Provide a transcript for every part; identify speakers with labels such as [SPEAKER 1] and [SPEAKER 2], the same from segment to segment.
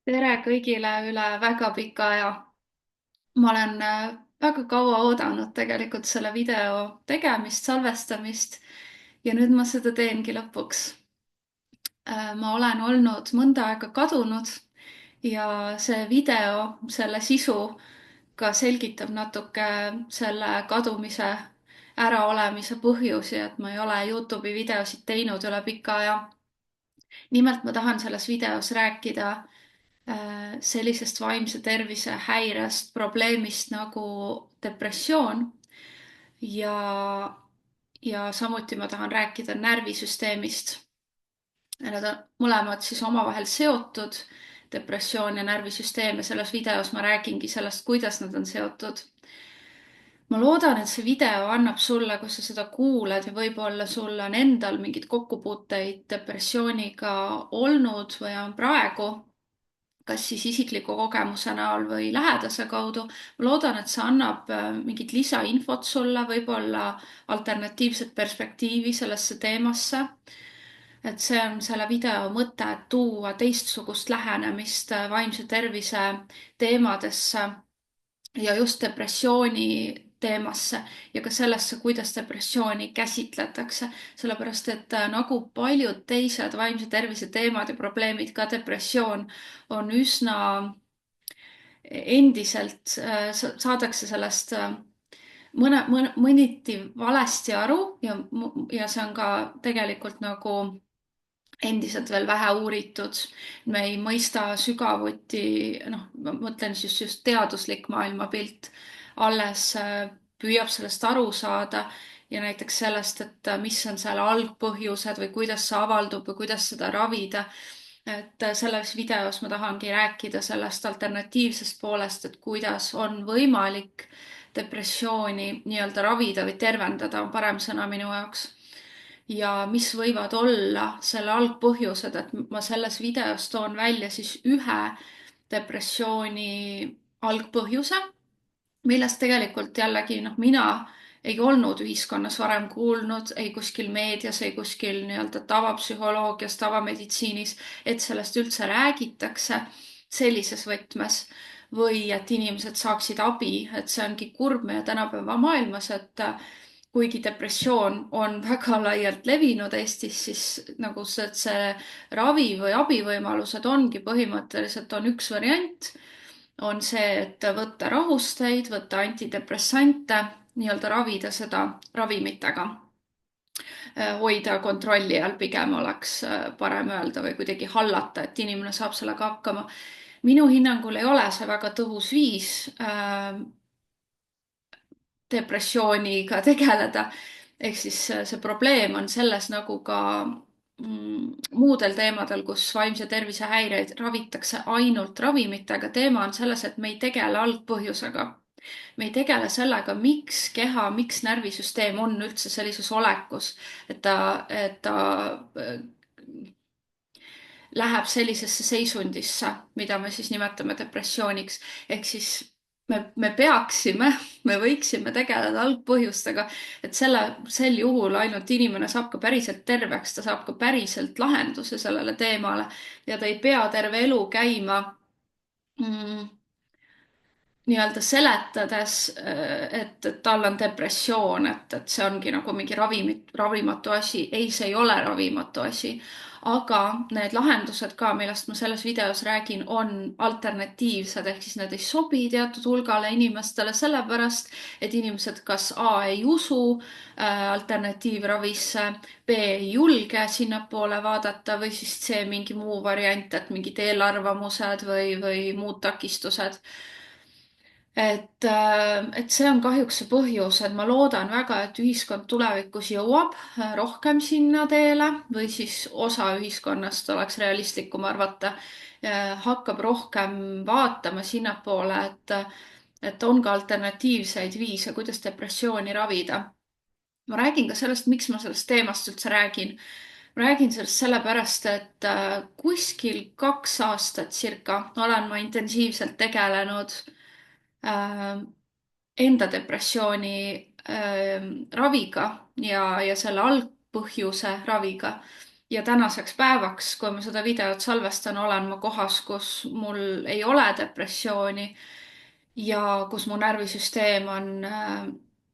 [SPEAKER 1] Tere kõigile üle väga pika aja. Ma olen väga kaua oodanud tegelikult selle video tegemist, salvestamist ja nüüd ma seda teengi lõpuks. Ma olen olnud mõnda aega kadunud ja see video, selle sisu ka selgitab natuke selle kadumise äraolemise põhjusi, et ma ei ole Youtube'i videosid teinud üle pika aja. Nimelt ma tahan selles videos rääkida sellisest vaimse tervise häirest, probleemist nagu depressioon ja, ja samuti ma tahan rääkida närvisüsteemist. Need on mõlemad siis omavahel seotud, depressioon ja närvisüsteem, ja selles videos ma räägingi sellest, kuidas nad on seotud. Ma loodan, et see video annab sulle, kui sa seda kuulad ja võib-olla sul on endal mingeid kokkupuuteid depressiooniga olnud või on praegu, kas siis isikliku kogemuse näol või lähedase kaudu. Ma loodan, et see annab mingit lisainfot sulle, võib-olla alternatiivset perspektiivi sellesse teemasse. Et see on selle video mõte, et tuua teistsugust lähenemist vaimse tervise teemadesse ja just depressiooni teemasse ja ka sellesse, kuidas depressiooni käsitletakse, sellepärast et nagu paljud teised vaimse tervise teemad ja probleemid, ka depressioon on üsna endiselt saadakse sellest mõniti valesti aru ja see on ka tegelikult nagu endiselt veel vähe uuritud. Me ei mõista sügavuti, noh, ma mõtlen siis just teaduslik maailmapilt alles püüab sellest aru saada ja näiteks sellest, et mis on seal algpõhjused või kuidas see avaldub või kuidas seda ravida. Et selles videos ma tahangi rääkida sellest alternatiivsest poolest, et kuidas on võimalik depressiooni nii-öelda ravida või tervendada, on parem sõna minu jaoks ja mis võivad olla selle algpõhjused, et ma selles videos toon välja siis ühe depressiooni algpõhjuse, millest tegelikult jällegi mina ei olnud ühiskonnas varem kuulnud, ei kuskil meedias, ei kuskil nii-öelda tavapsühholoogias, tavameditsiinis, et sellest üldse räägitakse sellises võtmes või et inimesed saaksid abi, et see ongi kurb meie tänapäeva maailmas, et kuigi depressioon on väga laialt levinud Eestis, siis nagu see ravi või abivõimalused ongi põhimõtteliselt on üks variant, on see, et võtta rahusteid, võtta antidepressante, nii-öelda ravida seda ravimitega. Hoida kontrolli all pigem oleks parem öelda või kuidagi hallata, et inimene saab sellega hakkama. Minu hinnangul ei ole see väga tõhus viis depressiooniga tegeleda. Ehk siis see probleem on selles nagu ka muudel teemadel, kus vaimse tervise häireid ravitakse ainult ravimitega. Teema on selles, et me ei tegele algpõhjusega. Me ei tegele sellega, miks keha, miks närvisüsteem on üldse sellises olekus, et ta läheb sellisesse seisundisse, mida me siis nimetame depressiooniks. Ehk siis me peaksime, me võiksime tegeleda algpõhjustega, et sel juhul ainult inimene saab ka päriselt terveks, ta saab ka päriselt lahenduse sellele teemale ja ta ei pea terve elu käima nii-öelda seletades, et tal on depressioon, et see ongi nagu mingi ravimatu asi. Ei, see ei ole ravimatu asi. Aga need lahendused ka, millest ma selles videos räägin, on alternatiivsed, ehk siis need ei sobi teatud hulgale inimestele sellepärast, et inimesed kas A ei usu alternatiivravisse, B ei julge sinnapoole vaadata või siis C mingi muu variant, et mingid eelarvamused või muud takistused. Et see on kahjuks see põhjus, et ma loodan väga, et ühiskond tulevikus jõuab rohkem sinna teele või siis osa ühiskonnast, oleks realistlikum arvata, hakkab rohkem vaatama sinnapoole, et on ka alternatiivseid viise, kuidas depressiooni ravida. Ma räägin ka sellest, miks ma sellest teemast üldse räägin. Ma räägin sellest sellepärast, et kuskil 2 aastat circa olen ma intensiivselt tegelenud enda depressiooni raviga ja selle algpõhjuse raviga. ja tänaseks päevaks, kui ma seda videot salvestan, olen ma kohas, kus mul ei ole depressiooni ja kus mu närvisüsteem on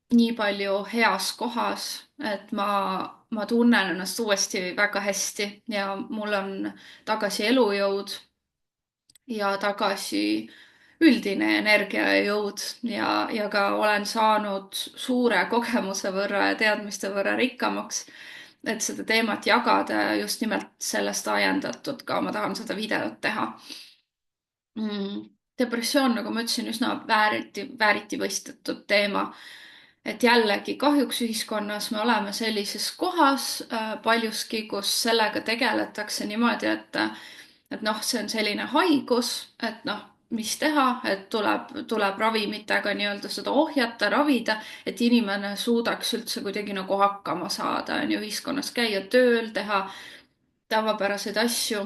[SPEAKER 1] nii palju heas kohas, et ma tunnen ennast uuesti väga hästi ja mul on tagasi elujõud ja tagasi üldine energia ja jõud ja ka olen saanud suure kogemuse võrra ja teadmiste võrra rikkamaks, et seda teemat jagada ja just nimelt sellest ajendatud ka ma tahan seda videot teha. Depressioon, nagu ma ütlesin, üsna vääriti võistletud teema. Et jällegi kahjuks ühiskonnas me oleme sellises kohas paljuski, kus sellega tegeletakse niimoodi, et noh, see on selline haigus, et noh, mis teha, et tuleb ravimitega nii-öelda seda ohjata, ravida, et inimene suudaks üldse kuidagi nagu hakkama saada, on ju, ühiskonnas käia tööl, teha tavapäraseid asju.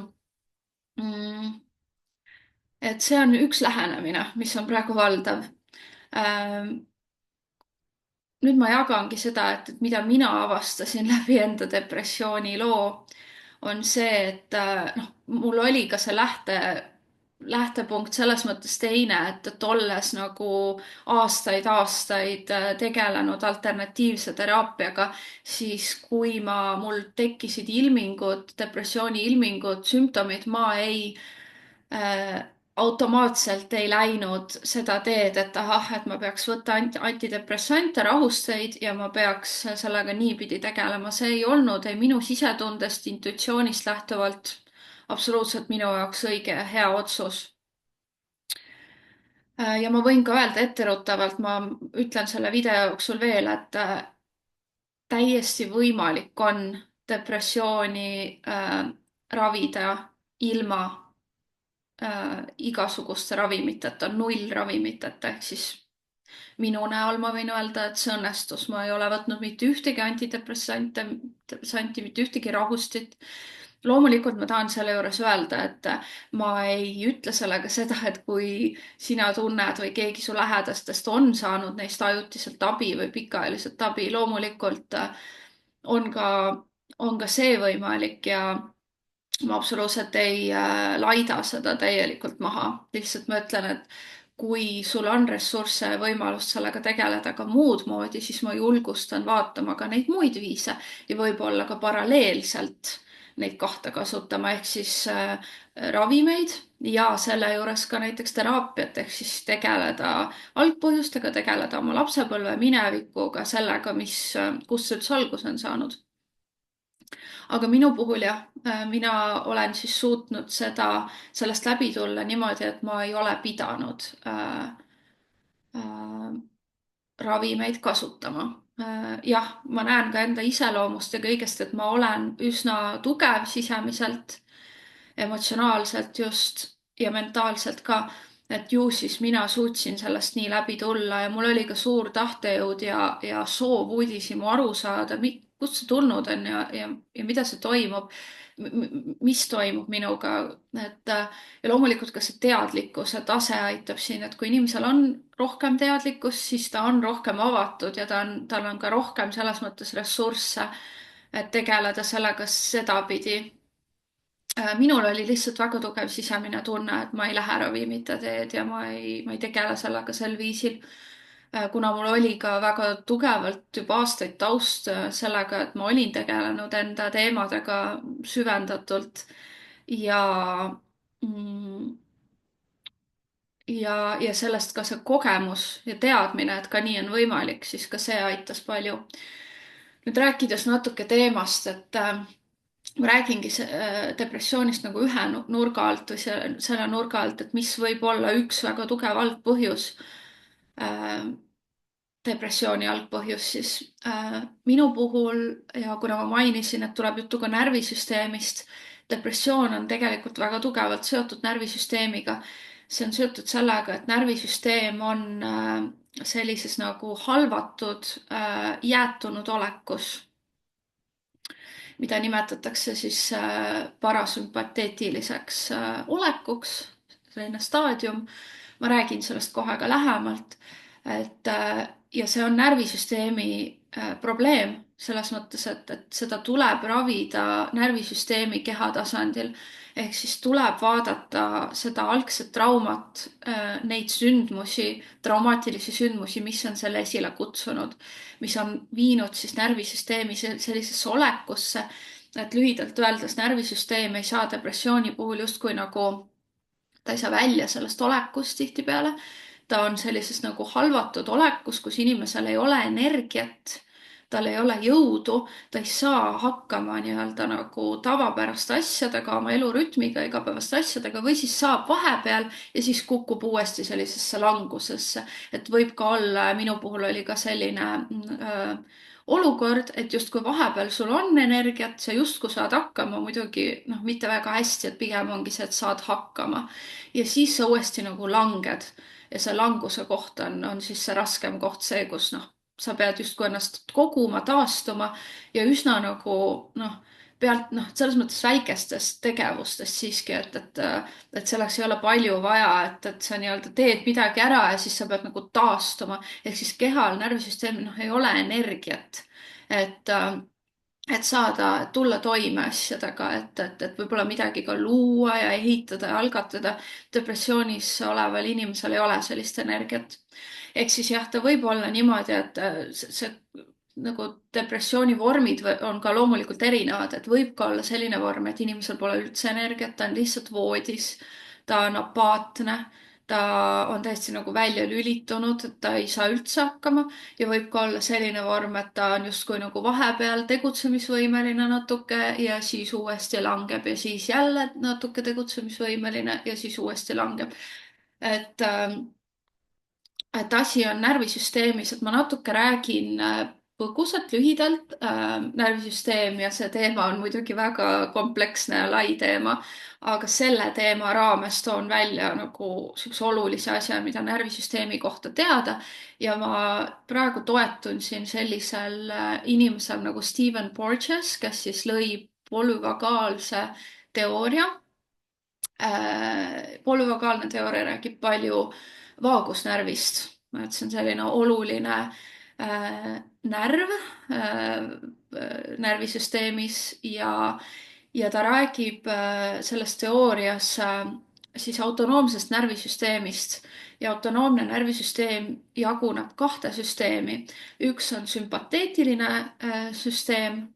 [SPEAKER 1] Et see on üks lähenemine, mis on praegu valdav. Nüüd ma jagangi seda, et mida mina avastasin läbi enda depressiooni loo, on see, et noh, mul oli ka see lähtepunkt selles mõttes teine, et olles nagu aastaid tegelenud alternatiivse teraapiaga, siis kui mul tekkisid ilmingud, depressiooni ilmingud, sümptomid, ma automaatselt ei läinud seda teed, et ahah, et ma peaks võtta antidepressante, rahusteid ja ma peaks sellega niipidi tegelema. See ei olnud ei minu sisetundest, intuitsioonist lähtuvalt absoluutselt minu jaoks õige ja hea otsus. Ja ma võin ka öelda etteruttavalt, ma ütlen selle video jooksul veel, et täiesti võimalik on depressiooni ravida ilma igasuguste ravimiteta, nullravimiteta, ehk siis minu näol ma võin öelda, et see õnnestus, ma ei ole võtnud mitte ühtegi antidepressanti, mitte ühtegi rahustit. Loomulikult ma tahan selle juures öelda, et ma ei ütle sellega seda, et kui sina tunned või keegi su lähedastest on saanud neist ajutiselt abi või pikaajaliselt abi, loomulikult on ka, on ka see võimalik ja ma absoluutselt ei laida seda täielikult maha. Lihtsalt ma ütlen, et kui sul on ressursse ja võimalust sellega tegeleda ka muud moodi, siis ma julgustan vaatama ka neid muid viise ja võib-olla ka paralleelselt neid kahte kasutama, ehk siis ravimeid ja selle juures ka näiteks teraapiat, ehk siis tegeleda algpõhjustega, tegeleda oma lapsepõlve minevikuga, sellega, kust see üldse alguse on saanud. Aga minu puhul jah, mina olen siis suutnud sellest läbi tulla niimoodi, et ma ei ole pidanud äh, ravimeid kasutama. Jah, ma näen ka enda iseloomust ja kõigest, et ma olen üsna tugev sisemiselt, emotsionaalselt just ja mentaalselt ka, et ju siis mina suutsin sellest nii läbi tulla ja mul oli ka suur tahtejõud ja soov uudishimu aru saada, kust see tulnud on ja mida see toimub, mis toimub minuga, et ja loomulikult ka see teadlikkuse tase aitab siin, et kui inimesel on rohkem teadlikkust, siis ta on rohkem avatud ja tal on ka rohkem selles mõttes ressursse, et tegeleda sellega sedapidi. Minul oli lihtsalt väga tugev sisemine tunne, et ma ei lähe ravimite teed ja ma ei tegele sellega sel viisil. Kuna mul oli ka väga tugevalt juba aastaid taust sellega, et ma olin tegelenud enda teemadega süvendatult ja mm, ja sellest ka see kogemus ja teadmine, et ka nii on võimalik, siis ka see aitas palju. Nüüd rääkides natuke teemast, et ma räägingi depressioonist nagu ühe nurga alt või selle nurga alt, et mis võib olla üks väga tugev algpõhjus, depressiooni algpõhjus siis minu puhul ja kuna ma mainisin, et tuleb juttu ka närvisüsteemist, depressioon on tegelikult väga tugevalt seotud närvisüsteemiga. See on seotud sellega, et närvisüsteem on sellises nagu halvatud, jäätunud olekus, mida nimetatakse siis parasümpateetiliseks olekuks, selline staadium. Ma räägin sellest kohe ka lähemalt, et ja see on närvisüsteemi probleem, selles mõttes, et seda tuleb ravida närvisüsteemi keha tasandil. ehk siis tuleb vaadata seda algset traumat, neid sündmusi, traumaatilisi sündmusi, mis on selle esile kutsunud, mis on viinud siis närvisüsteemi sellisesse olekusse, et lühidalt öeldes närvisüsteem ei saa depressiooni puhul justkui nagu, ta ei saa välja sellest olekust tihtipeale. ta on sellises nagu halvatud olekus, kus inimesel ei ole energiat, tal ei ole jõudu, ta ei saa hakkama nii-öelda nagu tavapäraste asjadega, oma elurütmiga, igapäevaste asjadega või siis saab vahepeal ja siis kukub uuesti sellisesse langusesse. et võib ka olla, minu puhul oli ka selline olukord, et justkui vahepeal sul on energiat, sa justkui saad hakkama, muidugi noh, mitte väga hästi, et pigem ongi see, et saad hakkama. ja siis sa uuesti nagu langed ja see languse koht on siis see raskem koht, see, kus noh, sa pead justkui ennast koguma, taastuma ja üsna nagu noh, pealt noh, selles mõttes väikestest tegevustest siiski, et selleks ei ole palju vaja, et sa nii-öelda teed midagi ära ja siis sa pead nagu taastuma. ehk siis kehal, närvisüsteemil noh, ei ole energiat, et et saada, tulla toime asjadega, et võib-olla midagi ka luua ja ehitada ja algatada. depressioonis oleval inimesel ei ole sellist energiat. ehk siis jah, ta võib olla niimoodi, et see nagu depressiooni vormid on ka loomulikult erinevad, et võib ka olla selline vorm, et inimesel pole üldse energiat, ta on lihtsalt voodis, ta on apaatne, ta on täiesti nagu välja lülitunud, et ta ei saa üldse hakkama ja võib ka olla selline vorm, et ta on justkui nagu vahepeal tegutsemisvõimeline natuke ja siis uuesti langeb ja siis jälle natuke tegutsemisvõimeline ja siis uuesti langeb. et et asi on närvisüsteemis, et ma natuke räägin põgusalt, lühidalt. närvisüsteem ja see teema on muidugi väga kompleksne ja lai teema, aga selle teema raames toon välja nagu siukse olulise asja, mida närvisüsteemi kohta teada. ja ma praegu toetun siin sellisel inimesel nagu Stephen Porges, kes siis lõi polüvagaalse teooria. Polüvagaalne teooria räägib palju vaagusnärvist, et see on selline oluline närv närvisüsteemis ja ta räägib selles teoorias siis autonoomsest närvisüsteemist ja autonoomne närvisüsteem jaguneb kahte süsteemi. üks on sümpateetiline süsteem,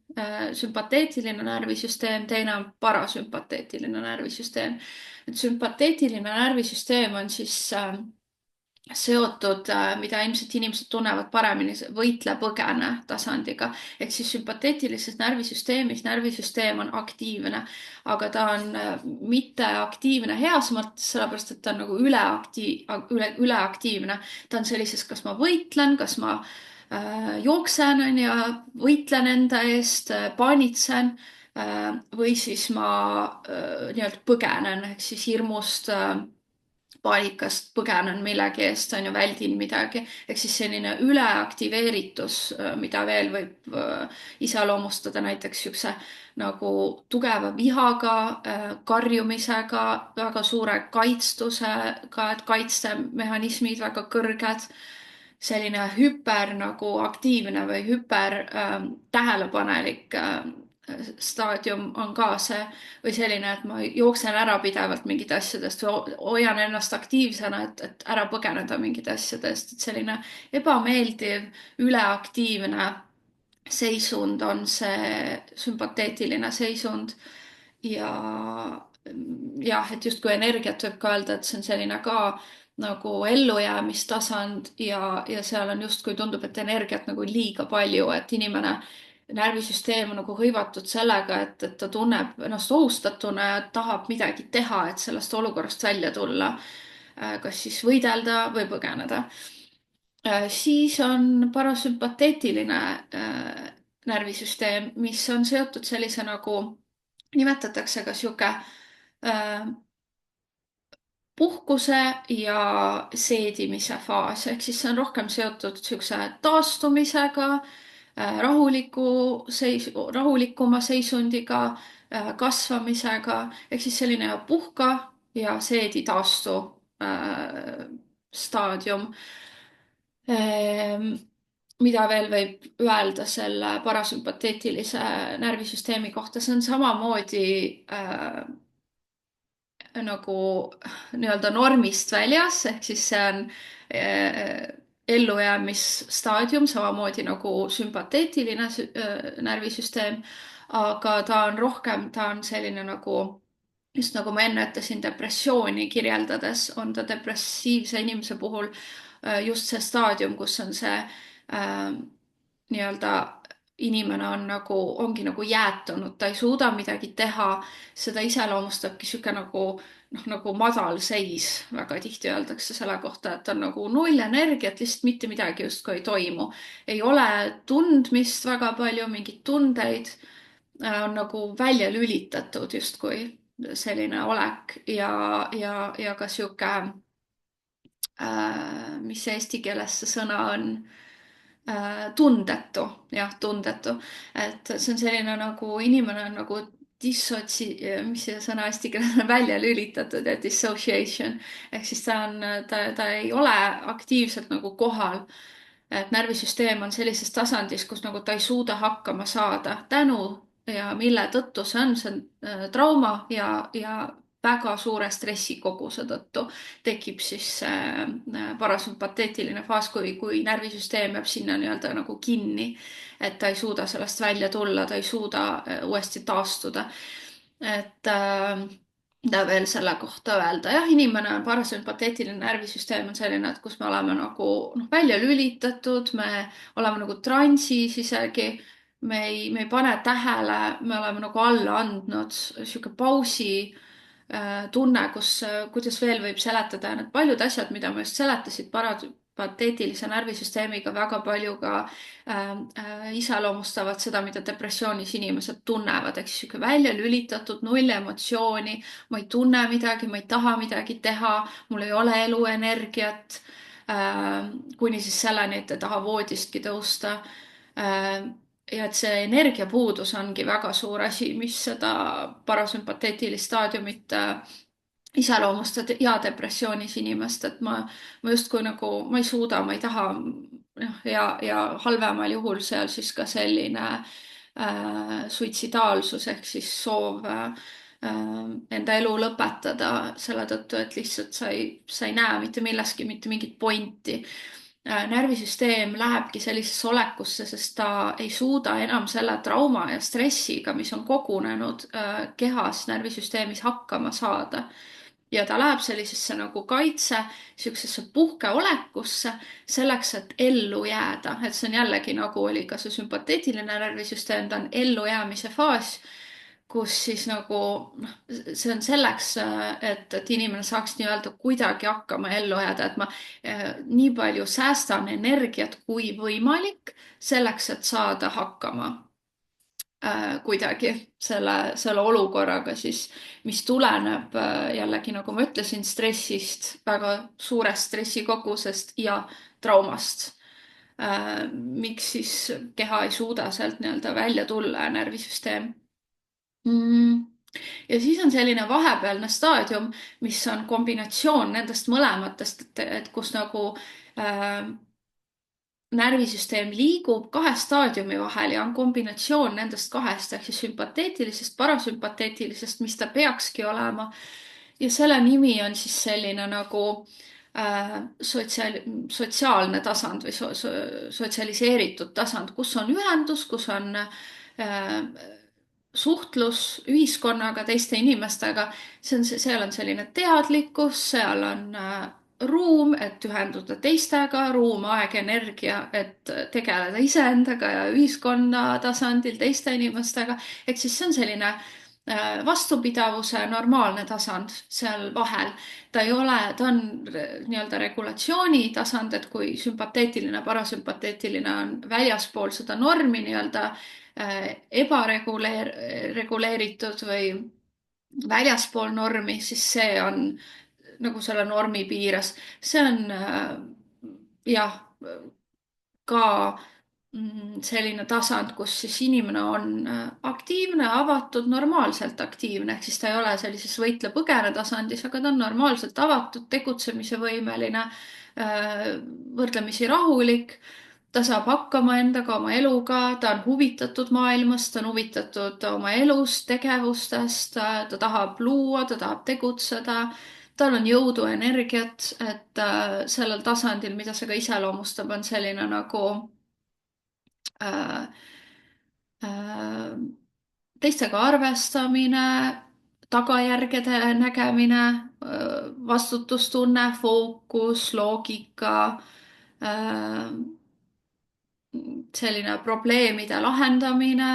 [SPEAKER 1] sümpateetiline närvisüsteem, teine on parasümpateetiline närvisüsteem. et sümpateetiline närvisüsteem on siis seotud, mida ilmselt inimesed tunnevad paremini, võitle-põgene tasandiga. ehk siis sümpateetilises närvisüsteemis närvisüsteem on aktiivne, aga ta on mitte aktiivne heas mõttes, sellepärast et ta on nagu üleaktiivne. ta on sellises, kas ma võitlen, kas ma jooksen on ju, võitlen enda eest, paanitsen või siis ma nii-öelda põgenen ehk siis hirmust paanikast põgenen millegi eest, on ju, väldin midagi. ehk siis selline üleaktiveeritus, mida veel võib iseloomustada näiteks siukse nagu tugeva vihaga, karjumisega, väga suure kaitstusega, et kaitsemehhanismid väga kõrged. selline hüper nagu aktiivne või hüper tähelepanelik staadium on ka see või selline, et ma jooksen ära pidevalt mingite asjadest või hoian ennast aktiivsena, et ära põgeneda mingite asjadest, et selline ebameeldiv, üleaktiivne seisund on see sümpateetiline seisund. ja jah, et justkui energiat võib ka öelda, et see on selline ka nagu ellujäämistasand ja seal on justkui tundub, et energiat nagu liiga palju, et inimene närvisüsteem on nagu hõivatud sellega, et ta tunneb ennast ohustatuna ja tahab midagi teha, et sellest olukorrast välja tulla. kas siis võidelda või põgeneda. siis on parasümpateetiline närvisüsteem, mis on seotud sellise nagu, nimetatakse ka sihuke puhkuse ja seedimise faas, ehk siis see on rohkem seotud siukse taastumisega, rahulikuma seisundiga, kasvamisega, ehk siis selline puhka ja seedi taastu staadium. mida veel võib öelda selle parasümpateetilise närvisüsteemi kohta, see on samamoodi nagu nii-öelda normist väljas, ehk siis see on ellujäämisstaadium, samamoodi nagu sümpateetiline närvisüsteem, aga ta on rohkem, ta on selline nagu, just nagu ma enne ütlesin, depressiooni kirjeldades on ta depressiivse inimese puhul just see staadium, kus on see nii-öelda inimene on nagu, ongi nagu jäätunud, ta ei suuda midagi teha, seda iseloomustabki sihuke nagu noh, nagu madalseis, väga tihti öeldakse selle kohta, et on nagu null energiat, lihtsalt mitte midagi justkui ei toimu. ei ole tundmist väga palju, mingeid tundeid, on nagu välja lülitatud justkui selline olek ja ka sihuke mis see eesti keeles see sõna on tundetu, jah, tundetu. et see on selline nagu inimene on nagu mis see sõna eesti keeles on, välja lülitatud ja dissociation ehk siis ta on, ta ei ole aktiivselt nagu kohal. et närvisüsteem on sellises tasandis, kus nagu ta ei suuda hakkama saada tänu ja mille tõttu see on trauma ja väga suure stressikoguse tõttu tekib siis parasümpateetiline faas, kui närvisüsteem jääb sinna nii-öelda nagu kinni, et ta ei suuda sellest välja tulla, ta ei suuda uuesti taastuda. et mida veel selle kohta öelda, jah, inimene on parasümpateetiline närvisüsteem on selline, et kus me oleme nagu noh, välja lülitatud, me oleme nagu transis isegi, me ei pane tähele, me oleme nagu alla andnud, sihuke pausi tunne, kuidas veel võib seletada ja need paljud asjad, mida ma just seletasin, parapateetilise närvisüsteemiga väga palju ka iseloomustavad seda, mida depressioonis inimesed tunnevad, ehk siis sihuke välja lülitatud null emotsiooni, ma ei tunne midagi, ma ei taha midagi teha, mul ei ole eluenergiat kuni siis selleni, et ei taha voodistki tõusta ja et see energiapuudus ongi väga suur asi, mis seda parasümpateetilist staadiumit iseloomustab ja depressioonis inimest, et ma justkui nagu, ma ei suuda, ma ei taha, noh, ja halvemal juhul seal siis ka selline suitsidaalsus ehk siis soov enda elu lõpetada selle tõttu, et lihtsalt sa ei näe mitte milleski mitte mingit pointi närvisüsteem lähebki sellisesse olekusse, sest ta ei suuda enam selle trauma ja stressiga, mis on kogunenud kehas, närvisüsteemis hakkama saada. ja ta läheb sellisesse nagu kaitse, siuksesse puhkeolekusse selleks, et ellu jääda, et see on jällegi nagu oli ka see sümpateetiline närvisüsteem, ta on ellujäämise faas kus siis nagu noh, see on selleks, et inimene saaks nii-öelda kuidagi hakkama ellu jääda, et ma nii palju säästan energiat kui võimalik selleks, et saada hakkama kuidagi selle olukorraga siis, mis tuleneb jällegi, nagu ma ütlesin, stressist, väga suurest stressikogusest ja traumast. miks siis keha ei suuda sealt nii-öelda välja tulla ja närvisüsteem mm.. ja siis on selline vahepealne staadium, mis on kombinatsioon nendest mõlematest, et kus nagu närvisüsteem liigub kahe staadiumi vahel ja on kombinatsioon nendest kahest ehk siis sümpateetilisest, parasümpateetilisest, mis ta peakski olema. ja selle nimi on siis selline nagu sotsiaalne tasand või sotsialiseeritud tasand, kus on ühendus, kus on suhtlus ühiskonnaga, teiste inimestega, seal on selline teadlikkus, seal on ruum, et ühenduda teistega, ruum, aeg, energia, et tegeleda iseendaga ja ühiskonna tasandil teiste inimestega. ehk siis see on selline vastupidavuse normaalne tasand seal vahel. ta ei ole, ta on nii-öelda regulatsiooni tasand, et kui sümpateetiline, parasümpateetiline on väljaspool seda normi nii-öelda reguleeritud või väljaspool normi, siis see on nagu selle normi piires. see on jah, ka selline tasand, kus siis inimene on aktiivne, avatud, normaalselt aktiivne, ehk siis ta ei ole sellises võitle-põgene tasandis, aga ta on normaalselt avatud, tegutsemise võimeline, võrdlemisi rahulik. ta saab hakkama endaga, oma eluga, ta on huvitatud maailmast, ta on huvitatud oma elust, tegevustest, ta tahab luua, ta tahab tegutseda, tal on jõudu, energiat, et sellel tasandil, mida see ka iseloomustab, on selline nagu äh, äh, teistega arvestamine, tagajärgede nägemine, vastutustunne, fookus, loogika, selline probleemide lahendamine,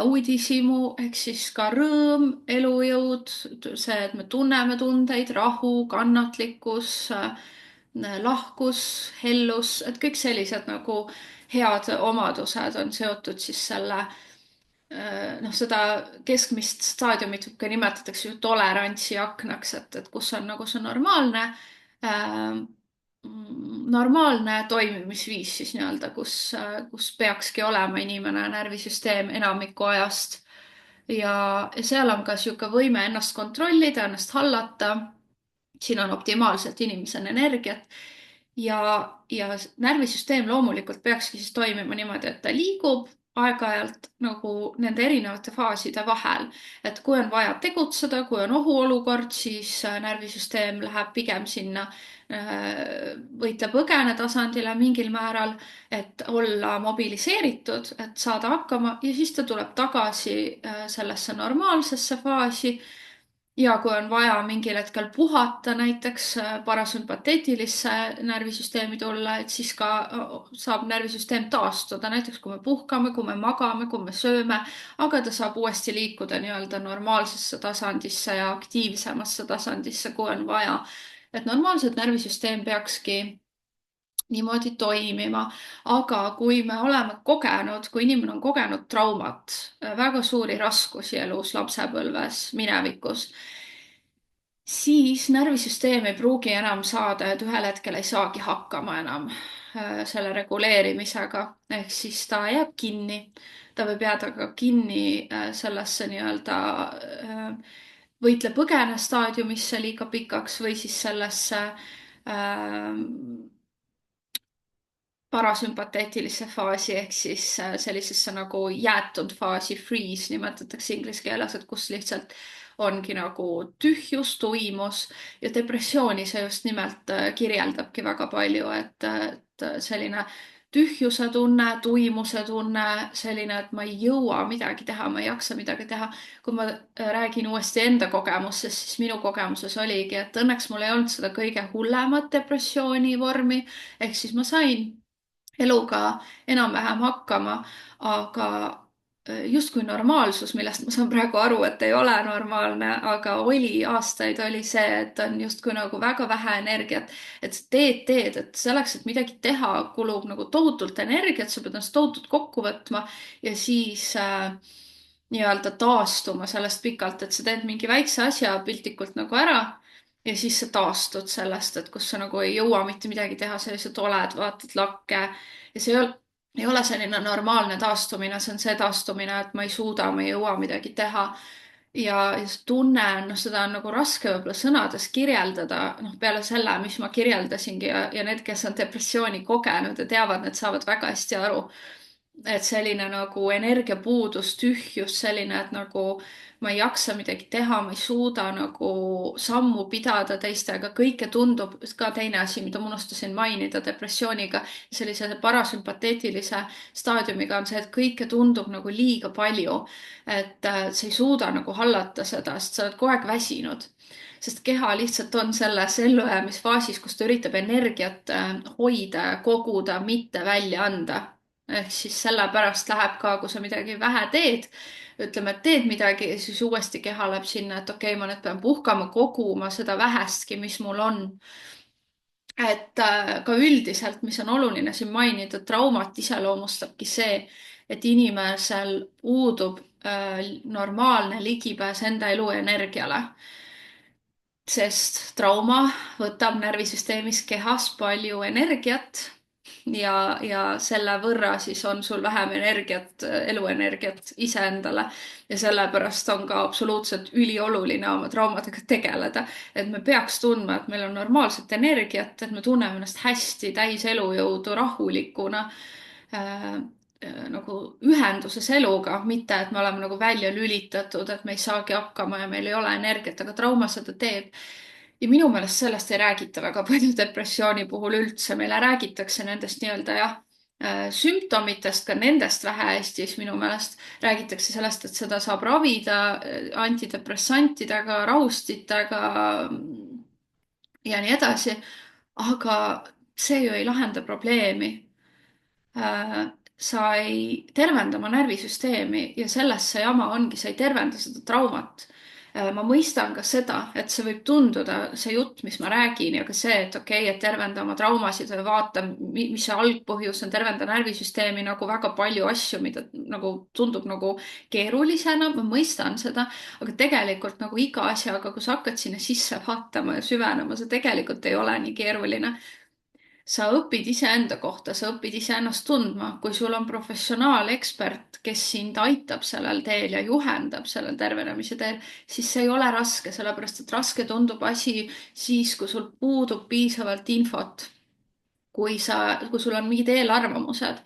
[SPEAKER 1] uudishimu ehk siis ka rõõm, elujõud, see, et me tunneme tundeid, rahu, kannatlikkus, lahkus, hellus, et kõik sellised nagu head omadused on seotud siis selle noh, seda keskmist staadiumit ka nimetatakse ju tolerantsi aknaks, et kus on nagu see normaalne normaalne toimimisviis siis nii-öelda, kus peakski olema inimene, närvisüsteem enamiku ajast. Ja seal on ka niisugune võime ennast kontrollida, ennast hallata. Siin on optimaalselt inimesel energiat ja närvisüsteem loomulikult peakski siis toimima niimoodi, et ta liigub aeg-ajalt nagu nende erinevate faaside vahel. Et kui on vaja tegutseda, kui on ohuolukord, siis närvisüsteem läheb pigem sinna võitle-põgene tasandile mingil määral, et olla mobiliseeritud, et saada hakkama ja siis ta tuleb tagasi sellesse normaalsesse faasi ja kui on vaja mingil hetkel puhata, näiteks parasümpateetilisse närvisüsteemi tulla, et siis ka saab närvisüsteem taastuda, näiteks kui me puhkame, kui me magame, kui me sööme, aga ta saab uuesti liikuda nii-öelda normaalsesse tasandisse ja aktiivsemasse tasandisse, kui on vaja. Et normaalselt närvisüsteem peakski niimoodi toimima. Aga kui me oleme kogenud, kui inimene on kogenud traumat, väga suuri raskusi elus, lapsepõlves, minevikus, siis närvisüsteem ei pruugi enam saada, et ühel hetkel ei saagi hakkama enam selle reguleerimisega. Ehk siis ta jääb kinni. Ta võib jääda ka kinni sellesse nii-öelda võitle-põgene staadiumisse liiga pikaks või siis sellesse parasümpateetilisse faasi ehk siis sellisesse nagu jäätunud faasi, freeze nimetatakse inglise keeles, et kus lihtsalt ongi nagu tühjus, tuimus ja depressiooni see just nimelt kirjeldabki väga palju, et selline tühjuse tunne, tuimuse tunne, selline, et ma ei jõua midagi teha, ma ei jaksa midagi teha. Kui ma räägin uuesti enda kogemusest, siis minu kogemuses oligi, et õnneks mul ei olnud seda kõige hullemat depressiooni vormi, ehk siis ma sain eluga enam-vähem hakkama, aga justkui normaalsus, millest ma saan praegu aru, et ei ole normaalne, aga oli aastaid oli see, et on justkui nagu väga vähe energiat, et sa teed, et selleks, et midagi teha, kulub nagu tohutult energiat, sa pead ennast tohutult kokku võtma ja siis nii-öelda taastuma sellest pikalt, et sa teed mingi väikse asja piltlikult nagu ära ja siis sa taastud sellest, et kus sa nagu ei jõua mitte midagi teha, sa lihtsalt oled, vaatad lakke ja see ei ole selline normaalne taastumine, see on see taastumine, et ma ei suuda, ma ei jõua midagi teha. Ja see tunne, noh, seda on nagu raske võib-olla sõnades kirjeldada, noh, peale selle, mis ma kirjeldasingi ja need, kes on depressiooni kogenud ja teavad, need saavad väga hästi aru. Et selline nagu energiapuudus, tühjus, selline, et nagu ma ei jaksa midagi teha, ma ei suuda nagu sammu pidada teistega, kõike tundub, ka teine asi, mida ma unustasin mainida depressiooniga, sellise parasümpateetilise staadiumiga on see, et kõike tundub nagu liiga palju. Et sa ei suuda nagu hallata seda, sest sa oled kogu aeg väsinud. Sest keha lihtsalt on selles ellujäämisfaasis, kus ta üritab energiat hoida ja koguda, mitte välja anda. Ehk siis sellepärast läheb ka, kui sa midagi vähe teed, ütleme, et teed midagi ja siis uuesti keha läheb sinna, et okei, ma nüüd pean puhkama, koguma seda vähestki, mis mul on. Et ka üldiselt, mis on oluline siin mainida, traumat iseloomustabki see, et inimesel puudub normaalne ligipääs enda eluenergiale. Sest trauma võtab närvisüsteemis kehas palju energiat ja selle võrra siis on sul vähem energiat, eluenergiat iseendale ja sellepärast on ka absoluutselt ülioluline oma traumadega tegeleda. Et me peaks tundma, et meil on normaalset energiat, et me tunneme ennast hästi, täis elujõudu, rahulikuna nagu ühenduses eluga, mitte et me oleme nagu välja lülitatud, et me ei saagi hakkama ja meil ei ole energiat, aga trauma seda teeb. Ja minu meelest sellest ei räägita väga palju depressiooni puhul üldse, meile räägitakse nendest nii-öelda jah, sümptomitest, ka nendest vähe Eestis minu meelest räägitakse sellest, et seda saab ravida antidepressantidega, rahustitega ja nii edasi. Aga see ju ei lahenda probleemi. Sa ei tervenda oma närvisüsteemi ja selles see jama ongi, sa ei tervenda seda traumat. Ma mõistan ka seda, et see võib tunduda, see jutt, mis ma räägin ja ka see, et okei, et tervenda oma traumasid või vaata, mis see algpõhjus on, tervenda närvisüsteemi nagu väga palju asju, mida nagu tundub nagu keerulisena, ma mõistan seda, aga tegelikult nagu iga asjaga, kui sa hakkad sinna sisse vaatama ja süvenema, see tegelikult ei ole nii keeruline. Sa õpid iseenda kohta, sa õpid iseennast tundma, kui sul on professionaalekspert, kes sind aitab sellel teel ja juhendab sellel tervenemise teel, siis see ei ole raske, sellepärast et raske tundub asi siis, kui sul puudub piisavalt infot, kui sul on mingid eelarvamused.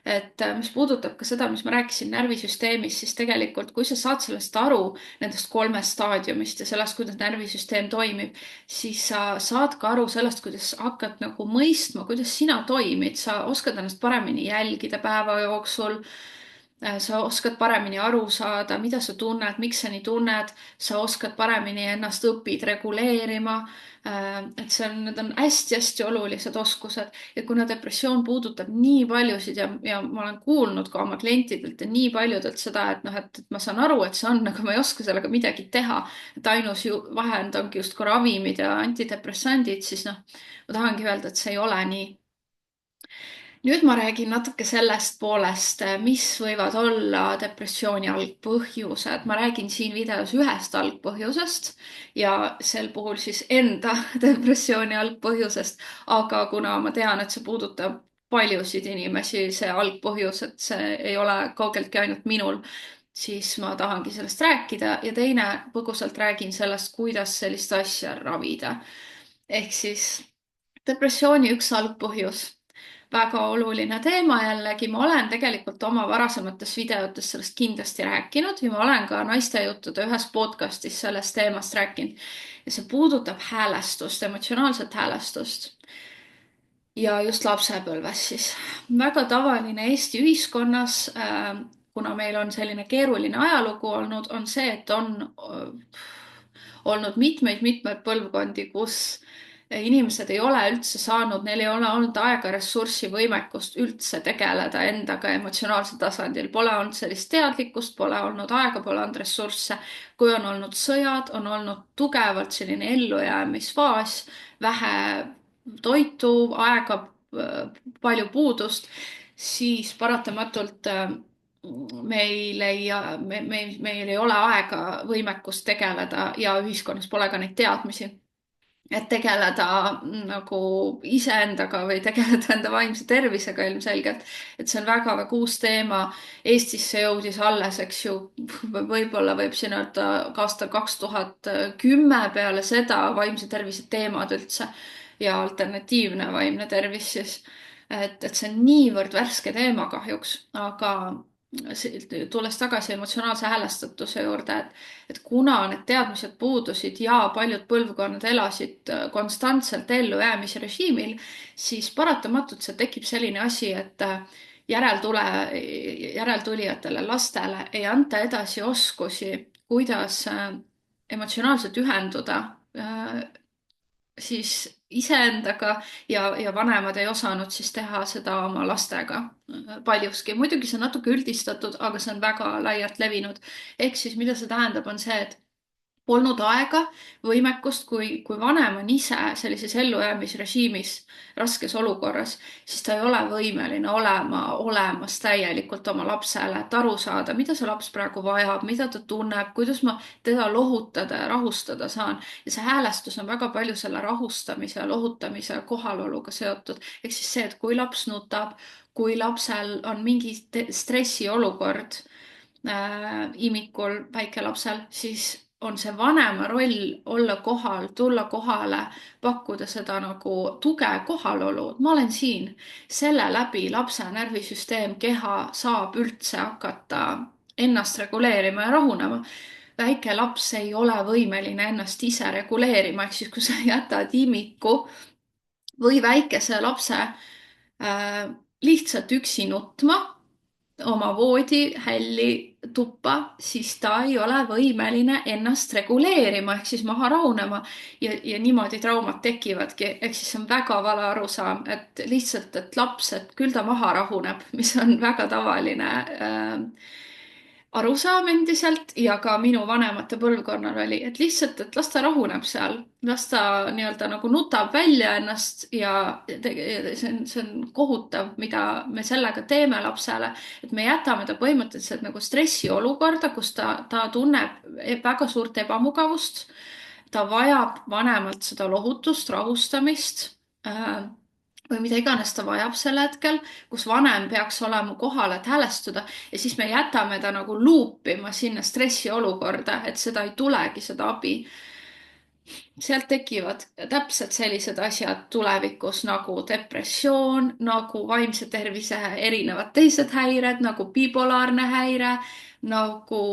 [SPEAKER 1] Et mis puudutab ka seda, mis ma rääkisin närvisüsteemist, siis tegelikult, kui sa saad sellest aru, nendest 3 staadiumist ja sellest, kuidas närvisüsteem toimib, siis sa saad ka aru sellest, kuidas hakkad nagu mõistma, kuidas sina toimid, sa oskad ennast paremini jälgida päeva jooksul. Sa oskad paremini aru saada, mida sa tunned, miks sa nii tunned, sa oskad paremini ennast õpid reguleerima. Et need on hästi-hästi olulised oskused ja kuna depressioon puudutab nii paljusid ja ma olen kuulnud ka oma klientidelt ja nii paljudelt seda, et noh, et ma saan aru, et see on, aga ma ei oska sellega midagi teha. Et ainus vahend ongi justkui ravimid ja antidepressandid, siis noh, ma tahangi öelda, et see ei ole nii. Nüüd ma räägin natuke sellest poolest, mis võivad olla depressiooni algpõhjused. Ma räägin siin videos ühest algpõhjusest ja sel puhul siis enda depressiooni algpõhjusest. Aga kuna ma tean, et see puudutab paljusid inimesi, see algpõhjus, et see ei ole kaugeltki ainult minul, siis ma tahangi sellest rääkida ja teine põgusalt räägin sellest, kuidas sellist asja ravida. Ehk siis depressiooni üks algpõhjus, väga oluline teema jällegi, ma olen tegelikult oma varasemates videotes sellest kindlasti rääkinud ja ma olen ka naistejuttude ühes podcastis sellest teemast rääkinud. Ja see puudutab häälestust, emotsionaalset häälestust. Ja just lapsepõlves siis. Väga tavaline Eesti ühiskonnas, kuna meil on selline keeruline ajalugu olnud, on see, et on olnud mitmeid põlvkondi, kus inimesed ei ole üldse saanud, neil ei ole olnud aega, ressurssi, võimekust üldse tegeleda endaga emotsionaalsel tasandil. Pole olnud sellist teadlikkust, pole olnud aega, pole olnud ressursse. Kui on olnud sõjad, on olnud tugevalt selline ellujäämisfaas, vähe toitu, aega, palju puudust, siis paratamatult meil ei ole aega, võimekust tegeleda ja ühiskonnas pole ka neid teadmisi, et tegeleda nagu iseendaga või tegeleda enda vaimse tervisega ilmselgelt. Et see on väga-väga uus teema. Eestisse jõudis alles, eks ju, võib-olla võib siin öelda ka aastal 2010 peale seda vaimse tervise teemad üldse ja alternatiivne vaimne tervis siis. Et see on niivõrd värske teema kahjuks, aga tulles tagasi emotsionaalse häälestatuse juurde, et kuna need teadmised puudusid ja paljud põlvkonnad elasid konstantselt ellujäämise režiimil, siis paratamatult see tekib selline asi, et järeltulijatele lastele ei anta edasi oskusi, kuidas emotsionaalselt ühenduda siis iseendaga ja vanemad ei osanud siis teha seda oma lastega paljuski. Muidugi see on natuke üldistatud, aga see on väga laialt levinud. Ehk siis mida see tähendab, on see, et polnud aega, võimekust, kui vanem on ise sellises ellujäämisrežiimis raskes olukorras, siis ta ei ole võimeline olema olemas täielikult oma lapsele, et aru saada, mida see laps praegu vajab, mida ta tunneb, kuidas ma teda lohutada ja rahustada saan. Ja see häälestus on väga palju selle rahustamise ja lohutamise ja kohaloluga seotud. Ehk siis see, et kui laps nutab, kui lapsel on mingi stressiolukord, imikul väikelapsel, siis on see vanema roll olla kohal, tulla kohale, pakkuda seda nagu tuge, kohalolu. Ma olen siin. Selle läbi lapse närvisüsteem, keha saab üldse hakata ennast reguleerima ja rahunema. Väike laps ei ole võimeline ennast ise reguleerima, ehk siis kui sa jätad imiku või väikese lapse lihtsalt üksi nutma oma voodihälli tuppa, siis ta ei ole võimeline ennast reguleerima ehk siis maha rahunema ja niimoodi traumad tekivadki. Ehk siis see on väga vale arusaam, et lihtsalt, et laps, et küll ta maha rahuneb, mis on väga tavaline arusaam endiselt ja ka minu vanemate põlvkonnal oli, et lihtsalt, et las ta rahuneb seal, las ta nii-öelda nagu nutab välja ennast ja see on kohutav, mida me sellega teeme lapsele, et me jätame ta põhimõtteliselt nagu stressiolukorda, kus ta tunneb väga suurt ebamugavust. Ta vajab vanemalt seda lohutust, rahustamist või mida iganes ta vajab sel hetkel, kus vanem peaks olema kohal, et häälestada ja siis me jätame ta nagu luupima sinna stressiolukorda, et seda ei tulegi, seda abi. Sealt tekivad täpselt sellised asjad tulevikus nagu depressioon, nagu vaimse tervise erinevad teised häired, nagu bipolaarne häire, nagu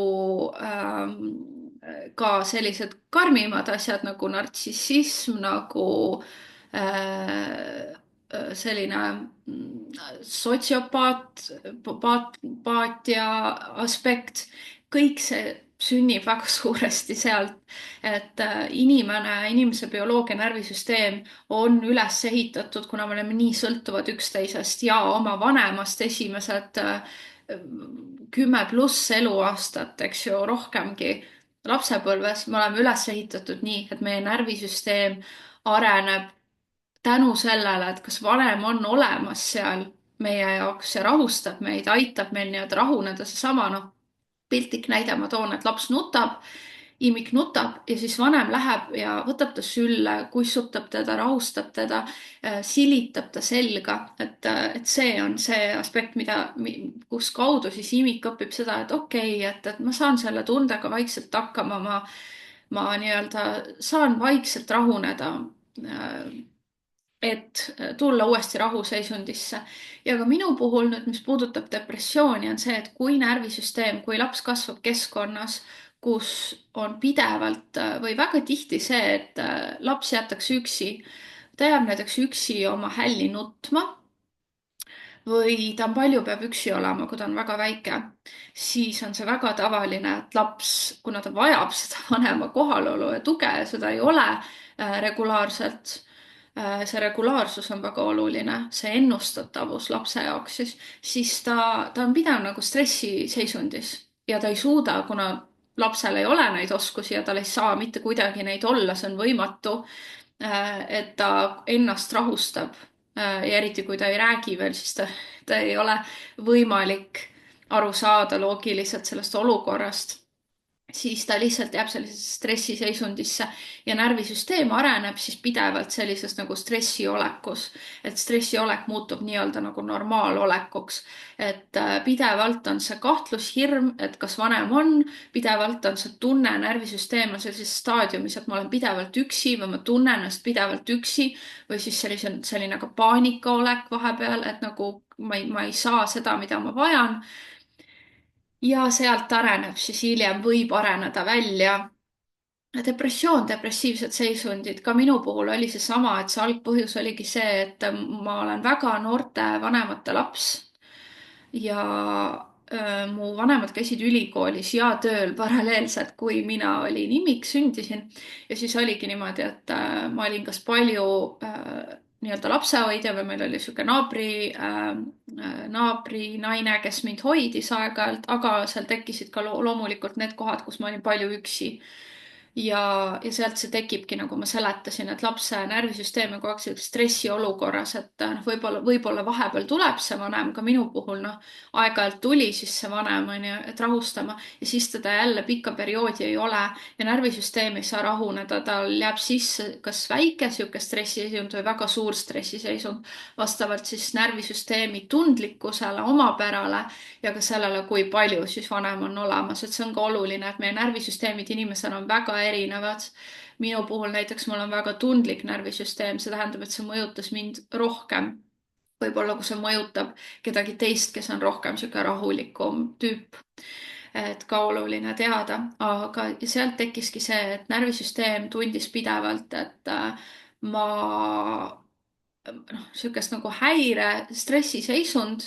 [SPEAKER 1] ka sellised karmimad asjad nagu nartsissism, nagu selline sotsiopaatia aspekt, kõik see sünnib väga suuresti sealt, et inimese bioloogia närvisüsteem on üles ehitatud, kuna me oleme nii sõltuvad üksteisest ja oma vanemast esimesed 10+ eluaastat, eks ju, rohkemgi lapsepõlves me oleme üles ehitatud nii, et meie närvisüsteem areneb tänu sellele, et kas vanem on olemas seal meie jaoks ja rahustab meid, aitab meil nii-öelda rahuneda, seesama noh, piltlik näide ma toon, et laps nutab, imik nutab ja siis vanem läheb ja võtab ta sülle, kussutab teda, rahustab teda, silitab ta selga, et see on see aspekt, kus kaudu siis imik õpib seda, et okei, et ma saan selle tundega vaikselt hakkama, ma nii-öelda saan vaikselt rahuneda et tulla uuesti rahuseisundisse. Ja ka minu puhul nüüd, mis puudutab depressiooni, on see, et kui närvisüsteem, kui laps kasvab keskkonnas, kus on pidevalt või väga tihti see, et laps jätakse üksi, ta jääb näiteks üksi oma hälli nutma või ta on palju, peab üksi olema, kui ta on väga väike, siis on see väga tavaline, et laps, kuna ta vajab seda vanema kohalolu ja tuge ja seda ei ole regulaarselt, see regulaarsus on väga oluline, see ennustatavus lapse jaoks, siis ta on pidev nagu stressiseisundis ja ta ei suuda, kuna lapsel ei ole neid oskusi ja tal ei saa mitte kuidagi neid olla, see on võimatu, et ta ennast rahustab. Ja eriti kui ta ei räägi veel, siis ta ei ole võimalik aru saada loogiliselt sellest olukorrast, siis ta lihtsalt jääb sellisesse stressiseisundisse ja närvisüsteem areneb siis pidevalt sellises nagu stressiolekus, et stressiolek muutub nii-öelda nagu normaalolekuks, et pidevalt on see kahtlus, hirm, et kas vanem on, pidevalt on see tunne, närvisüsteem on sellises staadiumis, et ma olen pidevalt üksi või ma tunnen ennast pidevalt üksi või siis selline nagu paanikaolek vahepeal, et nagu ma ei saa seda, mida ma vajan ja sealt areneb siis hiljem, võib areneda välja depressioon, depressiivsed seisundid. Ka minu puhul oli seesama, et see algpõhjus oligi see, et ma olen väga noorte vanemate laps ja mu vanemad käisid ülikoolis ja tööl paralleelselt, kui mina olin imik, sündisin. Ja siis oligi niimoodi, et ma olin kas palju nii-öelda lapsehoidja või meil oli sihuke naabrinaine, kes mind hoidis aeg-ajalt, aga seal tekkisid ka loomulikult need kohad, kus ma olin palju üksi. ja sealt see tekibki, nagu ma seletasin, et lapse närvisüsteem on kogu aeg sellises stressiolukorras, et noh, võib-olla vahepeal tuleb see vanem, ka minu puhul noh, aeg-ajalt tuli siis see vanem onju, et rahustama ja siis teda jälle pikka perioodi ei ole ja närvisüsteem ei saa rahuneda, tal jääb sisse kas väike sihuke stressiseisund või väga suur stressiseisund vastavalt siis närvisüsteemi tundlikkusele, omapärale ja ka sellele, kui palju siis vanem on olemas, et see on ka oluline, et meie närvisüsteemid inimesena on väga erinevad. minu puhul näiteks mul on väga tundlik närvisüsteem, see tähendab, et see mõjutas mind rohkem. võib-olla kui see mõjutab kedagi teist, kes on rohkem sihuke rahulikum tüüp. et ka oluline teada, aga sealt tekkiski see, et närvisüsteem tundis pidevalt, et ma noh, sihukest nagu häire, stressiseisund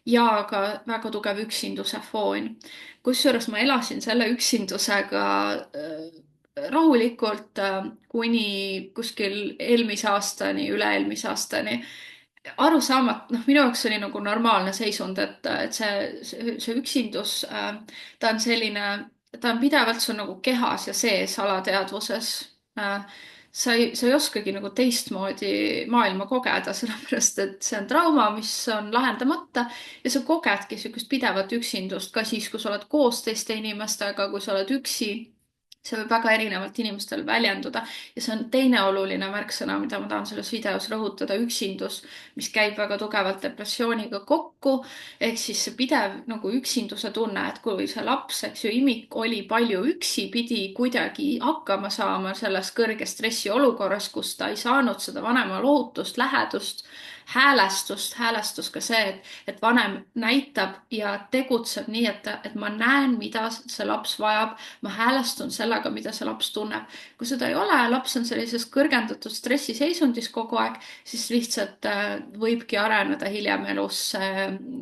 [SPEAKER 1] ja ka väga tugev üksinduse foon. kusjuures ma elasin selle üksindusega rahulikult kuni kuskil eelmise aastani, üle-eelmise aastani. Arusaamatu, noh, minu jaoks oli nagu normaalne seisund, et see üksindus, ta on selline, ta on pidevalt sul nagu kehas ja sees alateadvuses sa ei oskagi nagu teistmoodi maailma kogeda, sellepärast et see on trauma, mis on lahendamata ja sa kogedki sihukest pidevat üksindust ka siis, kui sa oled koos teiste inimestega, kui sa oled üksi. see võib väga erinevalt inimestel väljenduda ja see on teine oluline märksõna, mida ma tahan selles videos rõhutada, üksindus, mis käib väga tugevalt depressiooniga kokku. ehk siis see pidev nagu üksinduse tunne, et kui see laps, eks ju, imik oli palju üksi, pidi kuidagi hakkama saama selles kõrge stressi olukorras, kus ta ei saanud seda vanema lohutust, lähedust, häälestus ka see, et vanem näitab ja tegutseb nii, et ma näen, mida see laps vajab, ma häälestun sellega, mida see laps tunneb. kui seda ei ole, laps on sellises kõrgendatud stressiseisundis kogu aeg, siis lihtsalt võibki areneda hiljem elus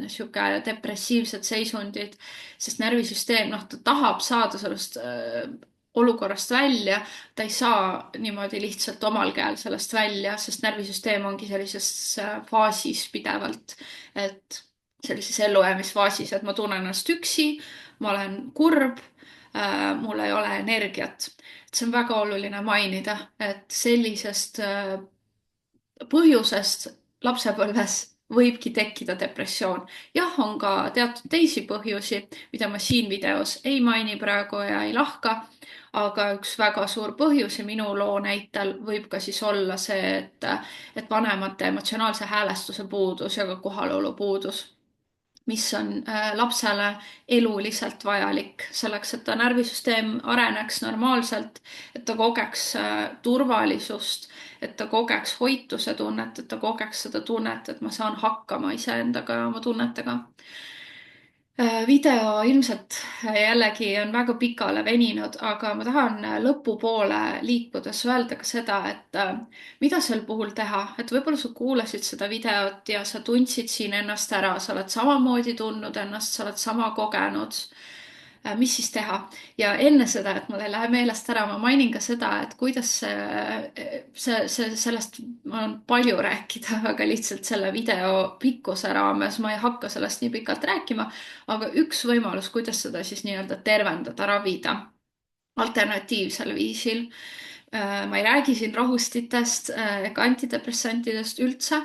[SPEAKER 1] sihuke depressiivsed seisundid, sest närvisüsteem, noh, ta tahab saada sellest olukorrast välja, ta ei saa niimoodi lihtsalt omal käel sellest välja, sest närvisüsteem ongi sellises faasis pidevalt, et sellises ellujäämisfaasis, et ma tunnen ennast üksi, ma olen kurb, mul ei ole energiat. see on väga oluline mainida, et sellisest põhjusest lapsepõlves võibki tekkida depressioon. jah, on ka teatud teisi põhjusi, mida ma siin videos ei maini praegu ja ei lahka, aga üks väga suur põhjus ja minu loo näitel võib ka siis olla see, et vanemate emotsionaalse häälestuse puudus ja ka kohalolu puudus, mis on lapsele eluliselt vajalik selleks, et ta närvisüsteem areneks normaalselt, et ta kogeks turvalisust, et ta kogeks hoituse tunnet, et ta kogeks seda tunnet, et ma saan hakkama iseendaga ja oma tunnetega. video ilmselt jällegi on väga pikale veninud, aga ma tahan lõpupoole liikudes öelda ka seda, et mida sel puhul teha, et võib-olla sa kuulasid seda videot ja sa tundsid siin ennast ära, sa oled samamoodi tundnud ennast, sa oled sama kogenud. mis siis teha? ja enne seda, et mul ei lähe meelest ära, ma mainin ka seda, et kuidas sellest on palju rääkida, aga lihtsalt selle video pikkuse raames ma ei hakka sellest nii pikalt rääkima, aga üks võimalus, kuidas seda siis nii-öelda tervendada, ravida alternatiivsel viisil. ma ei räägi siin rahustitest ega antidepressantidest üldse.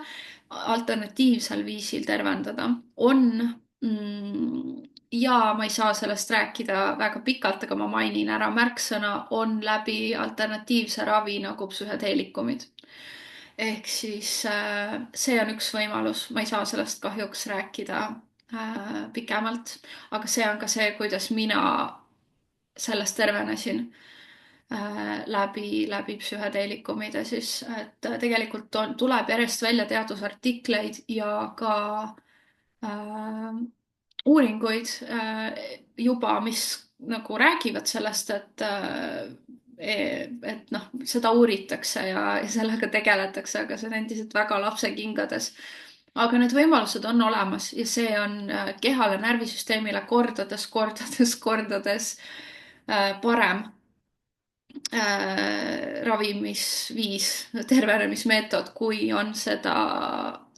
[SPEAKER 1] alternatiivsel viisil tervendada on ja ma ei saa sellest rääkida väga pikalt, aga ma mainin ära märksõna, on läbi alternatiivse ravi nagu psühhedeelikumid. ehk siis see on üks võimalus, ma ei saa sellest kahjuks rääkida pikemalt, aga see on ka see, kuidas mina sellest tervenesin läbi psühhedeelikumide siis, et tegelikult tuleb järjest välja teadusartikleid ja ka uuringuid juba, mis nagu räägivad sellest, et noh, seda uuritakse ja sellega tegeletakse, aga see on endiselt väga lapsekingades. aga need võimalused on olemas ja see on kehale, närvisüsteemile kordades parem ravimisviis, tervenemismeetod, kui on seda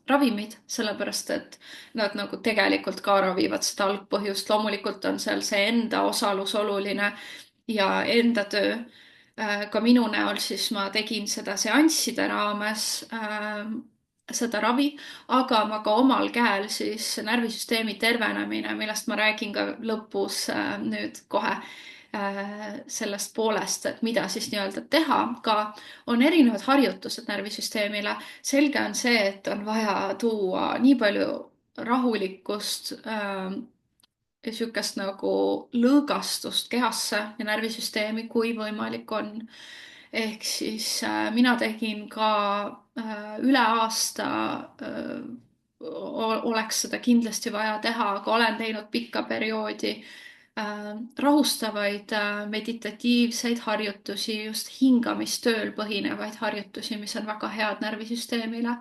[SPEAKER 1] ravimid, sellepärast et nad nagu tegelikult ka ravivad seda algpõhjust. loomulikult on seal see enda osalus oluline ja enda töö. ka minu näol, siis ma tegin seda seansside raames, seda ravi, aga ma ka omal käel siis närvisüsteemi tervenemine, millest ma räägin ka lõpus nüüd kohe sellest poolest, et mida siis nii-öelda teha, ka on erinevad harjutused närvisüsteemile. selge on see, et on vaja tuua nii palju rahulikkust ja sihukest nagu lõõgastust kehasse ja närvisüsteemi, kui võimalik on. ehk siis mina tegin ka üle aasta oleks seda kindlasti vaja teha, aga olen teinud pikka perioodi rahustavaid meditatiivseid harjutusi, just hingamistööl põhinevaid harjutusi, mis on väga head närvisüsteemile.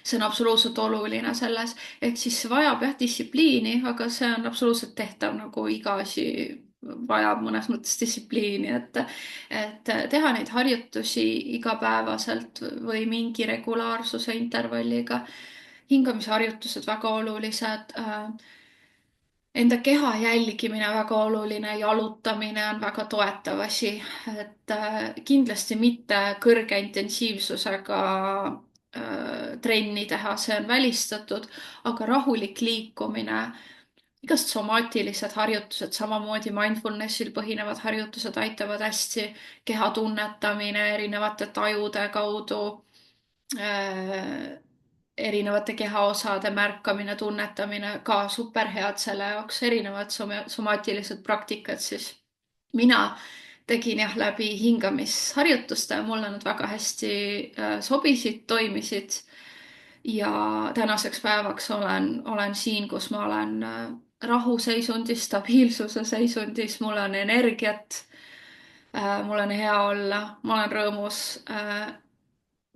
[SPEAKER 1] See on absoluutselt oluline selles, ehk siis see vajab jah distsipliini, aga see on absoluutselt tehtav, nagu iga asi vajab mõnes mõttes distsipliini, et teha neid harjutusi igapäevaselt või mingi regulaarsuse intervalliga. hingamisharjutused väga olulised. Enda keha jälgimine väga oluline, jalutamine on väga toetav asi, et kindlasti mitte kõrge intensiivsusega trenni teha, see on välistatud, aga rahulik liikumine, igast somaatilised harjutused, samamoodi mindfulnessil põhinevad harjutused aitavad hästi, keha tunnetamine erinevate tajude kaudu, erinevate kehaosade märkamine, tunnetamine ka superhead selle jaoks, erinevad somaatilised praktikad siis. mina tegin jah läbi hingamisharjutuste, mulle nad väga hästi sobisid, toimisid. ja tänaseks päevaks olen siin, kus ma olen rahuseisundis, stabiilsuse seisundis, mul on energiat. mul on hea olla, ma olen rõõmus.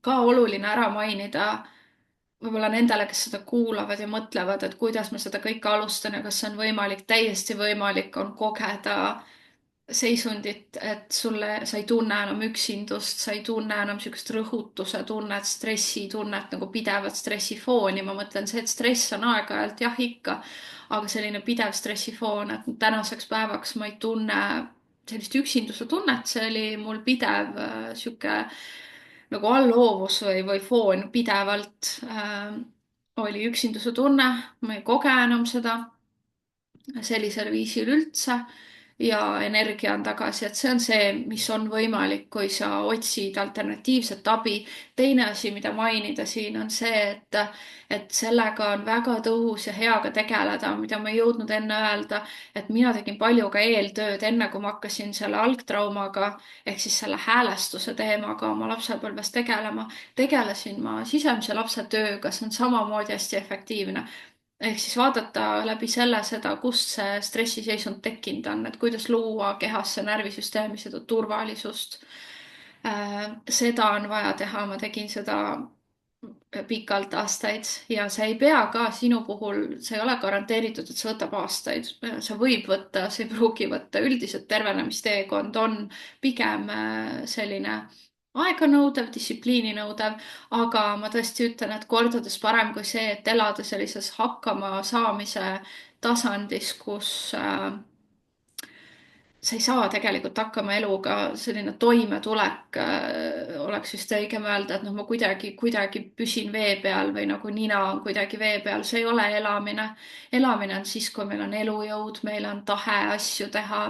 [SPEAKER 1] ka oluline ära mainida võib-olla nendele, kes seda kuulavad ja mõtlevad, et kuidas ma seda kõike alustan ja kas see on võimalik, täiesti võimalik on kogeda seisundit, et sa ei tunne enam üksindust, sa ei tunne enam niisugust rõhutuse tunnet, stressitunnet, nagu pidevat stressifooni. ma mõtlen see, et stress on aeg-ajalt jah ikka, aga selline pidev stressifoon, et tänaseks päevaks ma ei tunne sellist üksinduse tunnet, see oli mul pidev sihuke nagu allhoovus või foon pidevalt oli üksinduse tunne, ma ei koge enam seda sellisel viisil üldse ja energia on tagasi, et see on see, mis on võimalik, kui sa otsid alternatiivset abi. teine asi, mida mainida siin on see, et sellega on väga tõhus ja hea ka tegeleda, mida ma ei jõudnud enne öelda, et mina tegin palju ka eeltööd, enne kui ma hakkasin selle algtraumaga ehk siis selle häälestuse teemaga oma lapsepõlves tegelema. tegelesin ma sisemise lapse tööga, see on samamoodi hästi efektiivne ehk siis vaadata läbi selle seda, kust see stressiseisund tekkinud on, et kuidas luua kehasse, närvisüsteemi seda turvalisust. seda on vaja teha, ma tegin seda pikalt aastaid ja see ei pea ka sinu puhul, see ei ole garanteeritud, et see võtab aastaid. see võib võtta, see ei pruugi võtta. üldiselt tervenemisteekond on pigem selline aeganõudev, distsipliini nõudev, aga ma tõesti ütlen, et kordades parem kui see, et elada sellises hakkama saamise tasandis, kus sa ei saa tegelikult hakkama eluga, selline toimetulek oleks vist õigem öelda, et noh, ma kuidagi püsin vee peal või nagu nina on kuidagi vee peal, see ei ole elamine. elamine on siis, kui meil on elujõud, meil on tahe asju teha,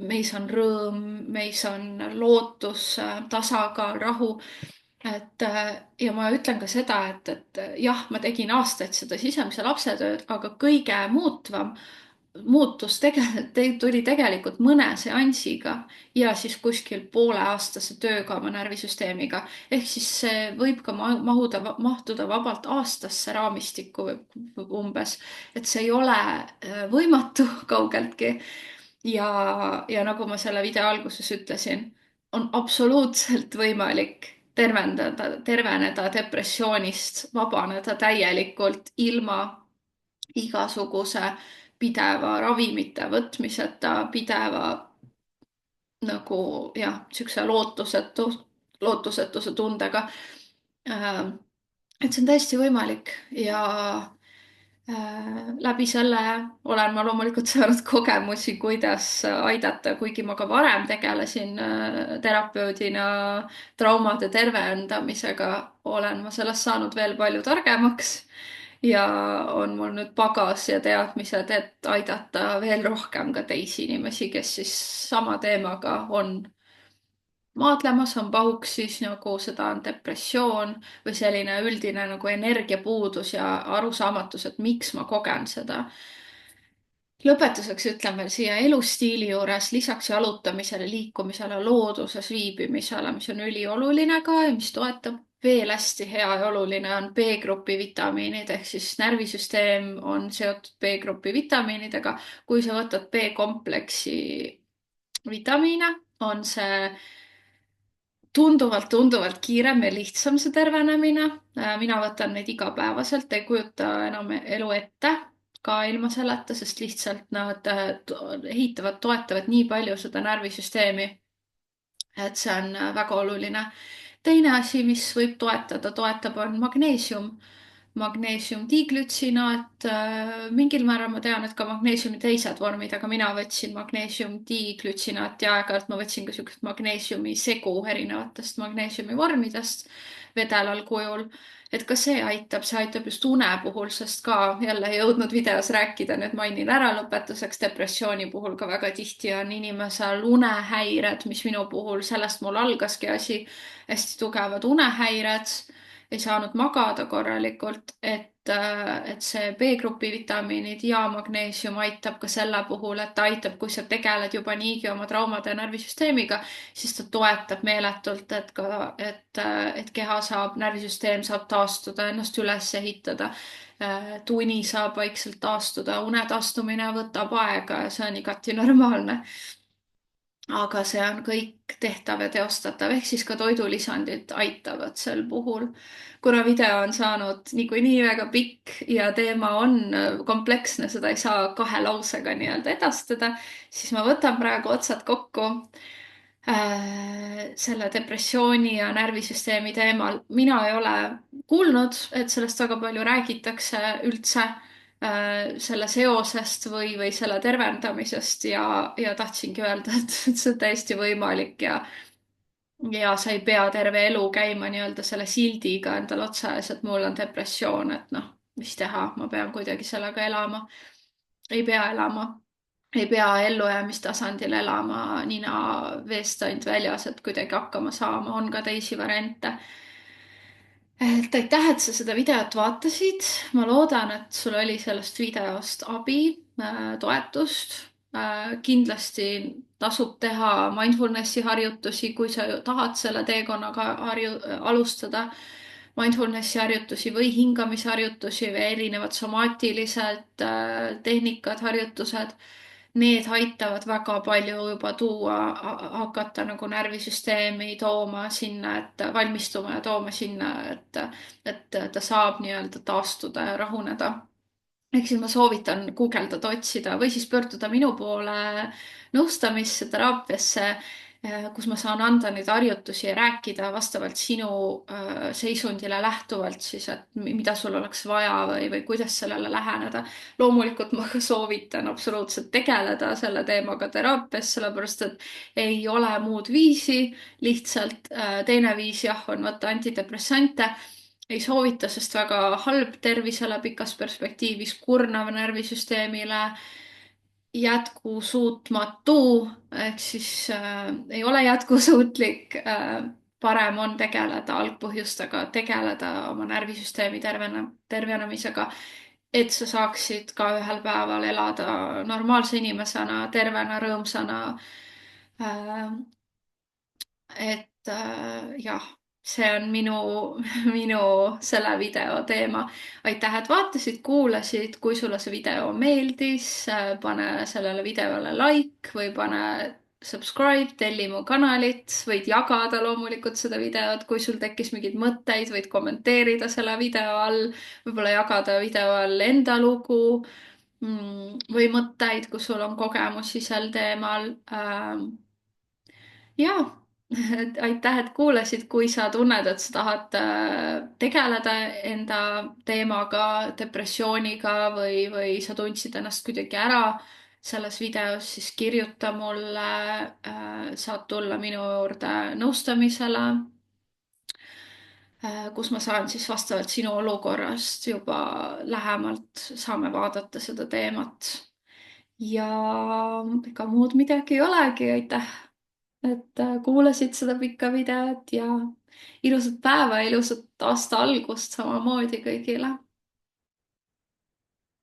[SPEAKER 1] meis on rõõm, meis on lootus, tasakaal, rahu. ja ma ütlen ka seda, et jah, ma tegin aastaid seda sisemise lapse tööd, aga kõige muutus tuli tegelikult mõne seansiga ja siis kuskil pooleaastase tööga oma närvisüsteemiga. ehk siis see võib ka mahtuda vabalt aastasse raamistikku umbes, et see ei ole võimatu kaugeltki. ja nagu ma selle video alguses ütlesin, on absoluutselt võimalik terveneda depressioonist, vabaneda täielikult ilma igasuguse pideva ravimite võtmiseta, pideva nagu jah, siukse lootusetuse tundega. et see on täiesti võimalik ja Läbi selle olen ma loomulikult saanud kogemusi, kuidas aidata, kuigi ma ka varem tegelesin terapeudina traumade tervendamisega, olen ma sellest saanud veel palju targemaks ja on mul nüüd pagas ja teadmised, et aidata veel rohkem ka teisi inimesi, kes siis sama teemaga on maadlemas, on pahuksis, nagu seda on depressioon või selline üldine nagu energiapuudus ja arusaamatus, et miks ma kogen seda. Lõpetuseks ütlen veel siia elustiili juures lisaks jalutamisele, liikumisele, looduses viibimisele, mis on ülioluline ka ja mis toetab veel hästi hea ja oluline on B-grupi vitamiinid ehk siis närvisüsteem on seotud B-grupi vitamiinidega. kui sa võtad B-kompleksi vitamiine, on see tunduvalt kiirem ja lihtsam see tervenemine. mina võtan neid igapäevaselt, ei kujuta enam elu ette ka ilma selleta, sest lihtsalt nad ehitavad, toetavad nii palju seda närvisüsteemi, et see on väga oluline. teine asi, mis võib toetab, on magneesium. Magneesiumdiiglütsinaat, mingil määral ma tean, et ka magneesiumi teised vormid, aga mina võtsin magneesiumdiiglütsinaati ja aeg-ajalt ma võtsin ka siukest magneesiumi segu erinevatest magneesiumi vormidest vedelal kujul. et ka see aitab just une puhul, sest ka jälle ei jõudnud videos rääkida, nüüd mainin ära lõpetuseks, depressiooni puhul ka väga tihti on inimesel unehäired, mis minu puhul, sellest mul algaski asi, hästi tugevad unehäired, ei saanud magada korralikult, et see B-grupi vitamiinid ja magneesium aitab ka selle puhul, et ta aitab, kui sa tegeled juba niigi oma traumade ja närvisüsteemiga, siis ta toetab meeletult, et keha saab, närvisüsteem saab taastuda, ennast üles ehitada. Tuni saab vaikselt taastuda, une taastumine võtab aega ja see on igati normaalne, aga see on kõik tehtav ja teostatav, ehk siis ka toidulisandid aitavad sel puhul. kuna video on saanud niikuinii väga pikk ja teema on kompleksne, seda ei saa kahe lausega nii-öelda edastada, siis ma võtan praegu otsad kokku selle depressiooni ja närvisüsteemi teemal. mina ei ole kuulnud, et sellest väga palju räägitakse üldse selle seosest või selle tervendamisest ja tahtsingi öelda, et see on täiesti võimalik ja sa ei pea terve elu käima nii-öelda selle sildiga endale otsa ees, et mul on depressioon, et noh, mis teha, ma pean kuidagi sellega elama. ei pea elama, ei pea ellujäämistasandil elama nina veest ainult väljas, et kuidagi hakkama saama, on ka teisi variante. et aitäh, et sa seda videot vaatasid. ma loodan, et sul oli sellest videost abi, toetust. kindlasti tasub teha mindfulnessi harjutusi, kui sa tahad selle teekonnaga alustada. Mindfulnessi harjutusi või hingamisharjutusi või erinevad somaatilised tehnikad, harjutused. Need aitavad väga palju juba tuua, hakata nagu närvisüsteemi tooma sinna, et valmistuma ja tooma sinna, et ta saab nii-öelda taastuda ja rahuneda. ehk siis ma soovitan guugeldada, otsida või siis pöörduda minu poole nõustamisse, teraapiasse, kus ma saan anda neid harjutusi ja rääkida vastavalt sinu seisundile lähtuvalt siis, et mida sul oleks vaja või kuidas sellele läheneda. loomulikult ma ka soovitan absoluutselt tegeleda selle teemaga teraapias, sellepärast et ei ole muud viisi, lihtsalt teine viis jah, on võtta antidepressante, ei soovita, sest väga halb tervisele pikas perspektiivis, kurnav närvisüsteemile, jätkusuutmatu ehk siis ei ole jätkusuutlik. parem on tegeleda algpõhjustega, tegeleda oma närvisüsteemi tervenemisega, et sa saaksid ka ühel päeval elada normaalse inimesena, tervena, rõõmsana. Jah, see on minu selle video teema. aitäh, et vaatasid, kuulasid. kui sulle see video meeldis, pane sellele videole like või pane subscribe, telli mu kanalit, võid jagada loomulikult seda videot, kui sul tekkis mingeid mõtteid, võid kommenteerida selle video all, võib-olla jagada video all enda lugu või mõtteid, kui sul on kogemusi sel teemal. Ja aitäh, et kuulasid. Kui sa tunned, et sa tahad tegeleda enda teemaga, depressiooniga või sa tundsid ennast kuidagi ära selles videos, siis kirjuta mulle. Saad tulla minu juurde nõustamisele, kus ma saan siis vastavalt sinu olukorrast juba lähemalt saame vaadata seda teemat. ja ega muud midagi ei olegi. Aitäh, et kuulasid seda pikka videot ja ilusat päeva, ilusat aasta algust samamoodi kõigile.